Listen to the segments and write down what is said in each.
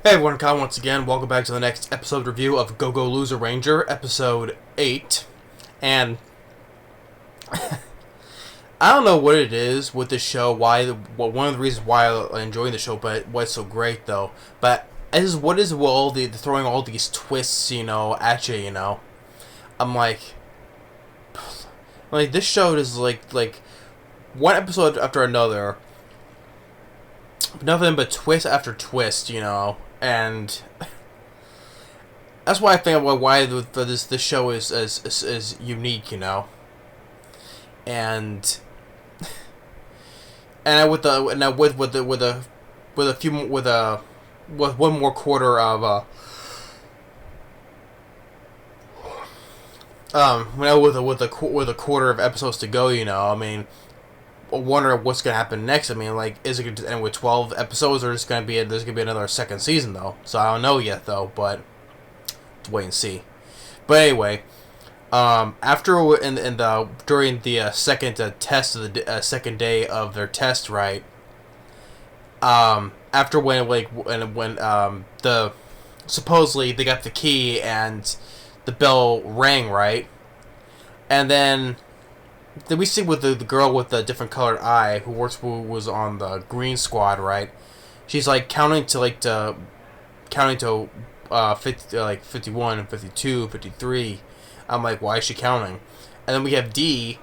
Hey everyone, Kyle once again. Welcome back to the next episode review of Go Go Loser Ranger, episode 8. And I don't know what it is with this show, one of the reasons why I enjoy the show, but what's so great though. But what is all the throwing all these twists, at you, I'm like this show is like one episode after another, nothing but twist after twist, and that's why I think why this show is unique, and with one more quarter of with a quarter of episodes to go, I mean, I wonder what's gonna happen next. I mean, is it gonna just end with 12 episodes, or there's gonna be another second season though? So I don't know yet though, but let's wait and see. But anyway, during the second test of the second day of their test, right? After when the supposedly they got the key and the bell rang, right? And then we see with the girl with the different colored eye who was on the green squad, right? She's counting to 51, 52, 53. I'm like, why is she counting? And then we have D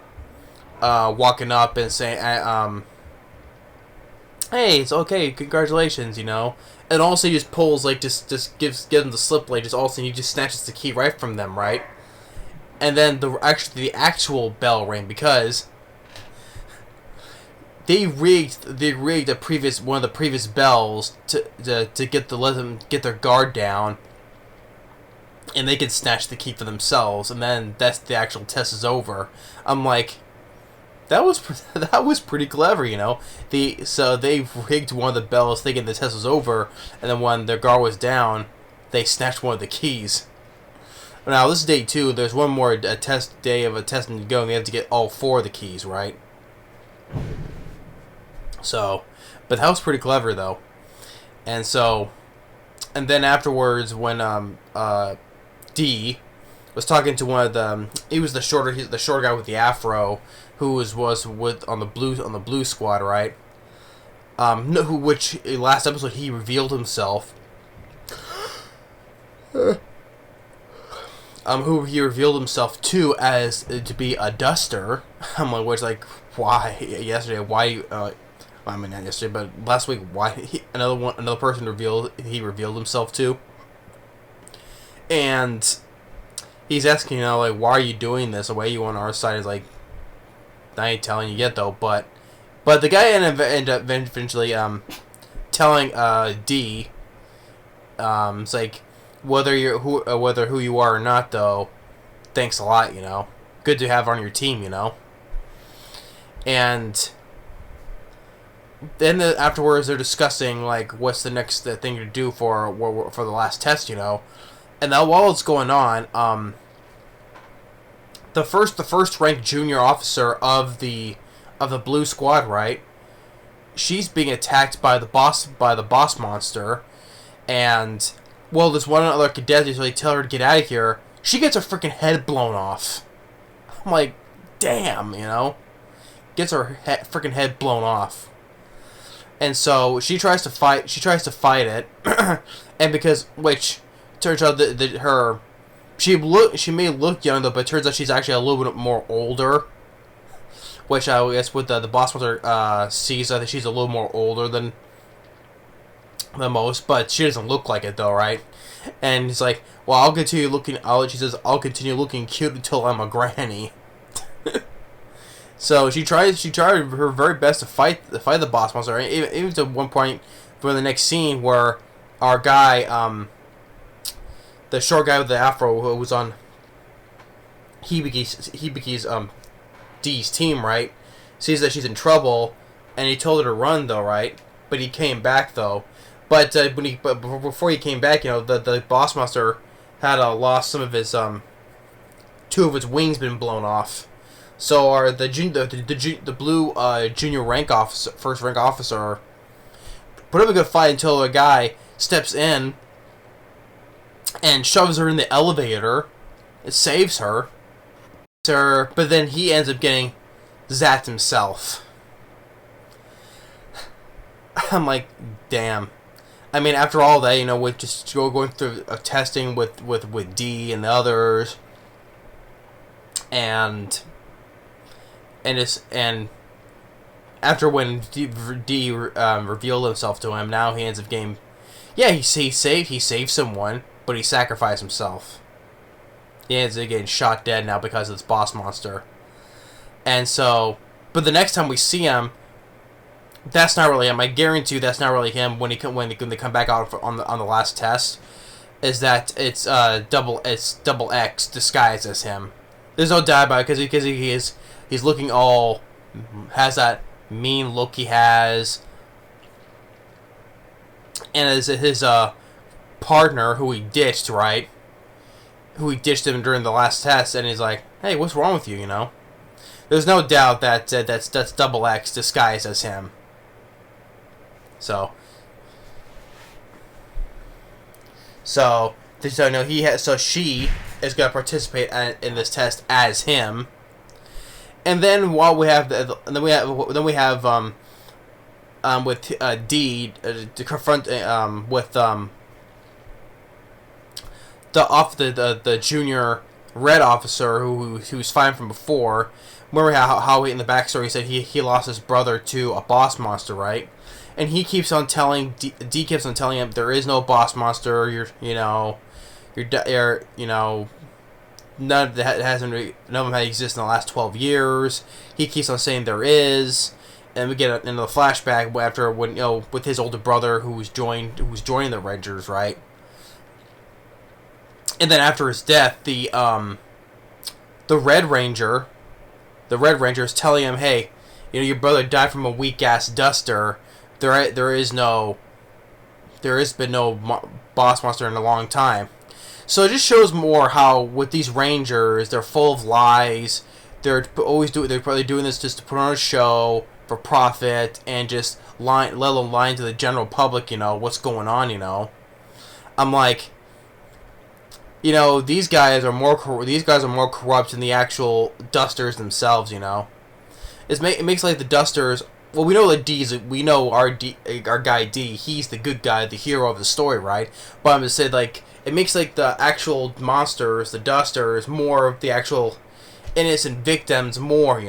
walking up and saying, hey, it's okay, congratulations, And also he just pulls, just gives them the slip, just all of a sudden he just snatches the key right from them, right? And then the actual bell rang because they rigged one of the previous bells to let them get their guard down, and they could snatch the key for themselves, and then that's the actual test is over. I'm like, that was pretty clever, So they rigged one of the bells thinking the test was over, and then when their guard was down, they snatched one of the keys. Now, this is day 2. There's one more day of a testing to go, and they have to get all 4 of the keys, right? So, but that was pretty clever, though. And then afterwards, when D was talking to one of he was the short guy with the afro, who was on the blue squad, right? Which last episode he revealed himself. Who he revealed himself to be a duster. I'm like, why yesterday? Why? I mean, not yesterday, but last week. Why another person revealed himself to? And he's asking, why are you doing this? Why are you on our side? Is like, I ain't telling you yet though. But the guy ended up eventually telling D, it's like, whether who you are or not, though, thanks a lot, Good to have on your team, And then afterwards they're discussing what's the next thing to do for the last test, And now while it's going on, the first ranked junior officer of the blue squad, right? She's being attacked by the boss monster, and well, there's one other cadet who's tell her to get out of here. She gets her freaking head blown off. I'm like, damn, Gets her freaking head blown off. And so she tries to fight it, and which turns out that she may look young though, but it turns out she's actually a little bit more older. Which I guess with the boss monster sees, I think she's a little more older than most, but she doesn't look like it though, right? And he's like, well, I'll continue looking cute until I'm a granny. So she tried her very best to fight the boss monster, right? Even to one point for the next scene where our guy, the short guy with the afro who was on Hibiki's D's team, right? Sees that she's in trouble, and he told her to run though, right? But he came back though. But before he came back, the boss monster had lost some of his 2 of its wings been blown off. So the blue junior rank officer, first rank officer, put up a good fight until a guy steps in and shoves her in the elevator. It saves her. But then he ends up getting zapped himself. I'm like, damn. I mean, after all that, you know, with just going through testing with D and the others, and after when D revealed himself to him, now he ends up getting, yeah, he saved someone, but he sacrificed himself. He ends up getting shot dead now because of this boss monster. And so, but the next time we see him, that's not really him. I guarantee you that's not really him when they come back out on the last test. Is that it's double X disguised as him. There's no doubt about it because he's looking all, has that mean look he has, and as his partner who he ditched, right? Who he ditched him during the last test, and he's like, "Hey, what's wrong with you?" You know. There's no doubt that that's double X disguised as him. So no, she is gonna participate in this test as him, and then while we have with D to confront with the junior red officer who was fine from before. Remember how in the backstory he said he lost his brother to a boss monster, right? And he keeps on telling D keeps on telling him there is no boss monster. None of them had existed in the last 12 years. He keeps on saying there is, and we get into the flashback after when with his older brother who's joining the Rangers, right? And then after his death, the Red Ranger is telling him, hey, your brother died from a weak ass duster. There has been no boss monster in a long time. So it just shows more how with these Rangers, they're full of lies. They're probably doing this just to put on a show for profit and just let alone lying to the general public. What's going on. I'm like, these guys are more corrupt than the actual dusters themselves. It makes like the dusters. Well, we know our guy D. He's the good guy, the hero of the story, right? But I'm just saying, like, it makes like the actual monsters, the dusters, more of the actual innocent victims, more,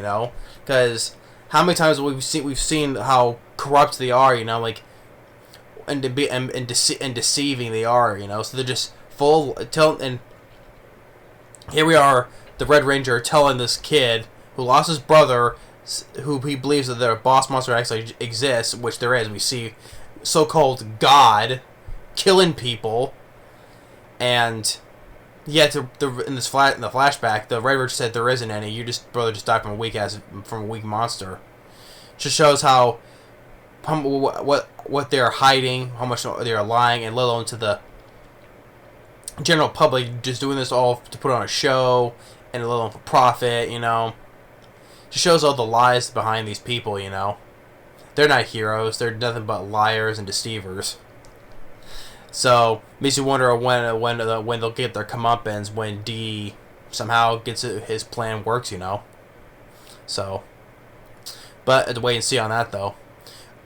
because how many times we've seen how corrupt they are, like, and deceiving they are, so they're just full and here we are, the Red Ranger telling this kid who lost his brother, who he believes that their boss monster actually exists, which there is. We see so-called God killing people, and yet in the flashback, the Red Ranger said there isn't any. Your brother just died from a weak monster. Just shows how what they're hiding, how much they are lying, and let alone to the general public, just doing this all to put on a show and a little for profit. Just shows all the lies behind these people. They're not heroes. They're nothing but liars and deceivers. So makes you wonder when they'll get their comeuppance when D somehow gets his plan works. So, but to wait and see on that though.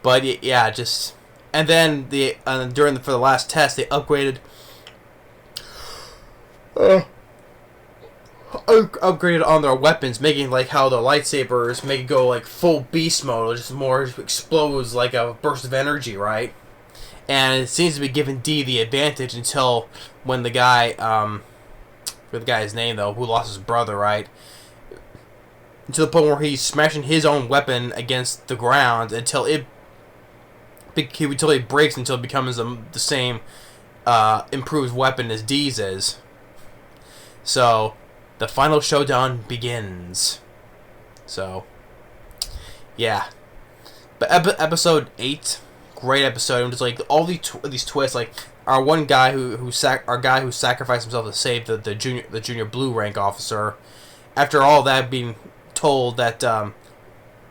But yeah, just and then for the last test they upgraded. Upgraded on their weapons, making like how the lightsabers make it go like full beast mode, just more explodes like a burst of energy, right? And it seems to be giving D the advantage until when the guy, the guy's name though, who lost his brother, right? To the point where he's smashing his own weapon against the ground until it breaks until it becomes the same improved weapon as D's is. So the final showdown begins. So yeah, but episode 8, great episode. I'm just like all these twists. Like our guy who sacrificed himself to save the junior blue rank officer. After all that being told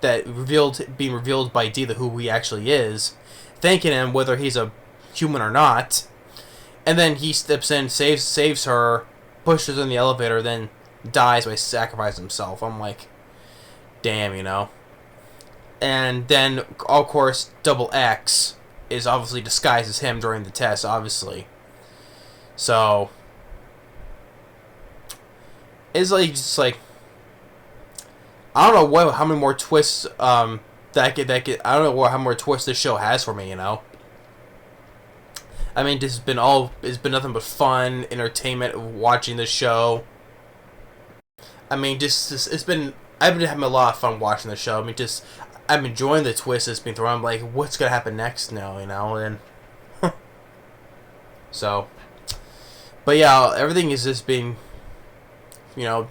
being revealed by D who he actually is, thanking him whether he's a human or not. And then he steps in, saves her, pushes her in the elevator, then dies by sacrificing himself. I'm like, damn, you know. And then, of course, Double X is obviously disguised as him during the test, obviously. So, it's like, just like, I don't know how many more twists, I don't know how many more twists this show has for me, you know. I mean, it's been nothing but fun, entertainment, watching the show. I mean, I've been having a lot of fun watching the show. I mean, I'm enjoying the twist that's been thrown. I'm like, what's gonna happen next now, you know? And so, but yeah, everything is just being, you know,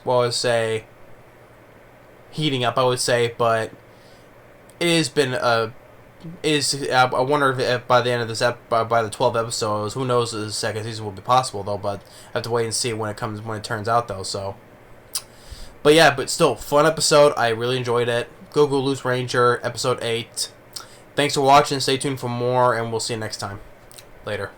well, I would say, heating up, I would say, but it has been I wonder if by the end of this by the 12 episodes, who knows if the second season will be possible though. But I have to wait and see when it turns out though. So, but yeah, but still, fun episode. I really enjoyed it. Go Loose Ranger, episode 8. Thanks for watching. Stay tuned for more, and we'll see you next time. Later.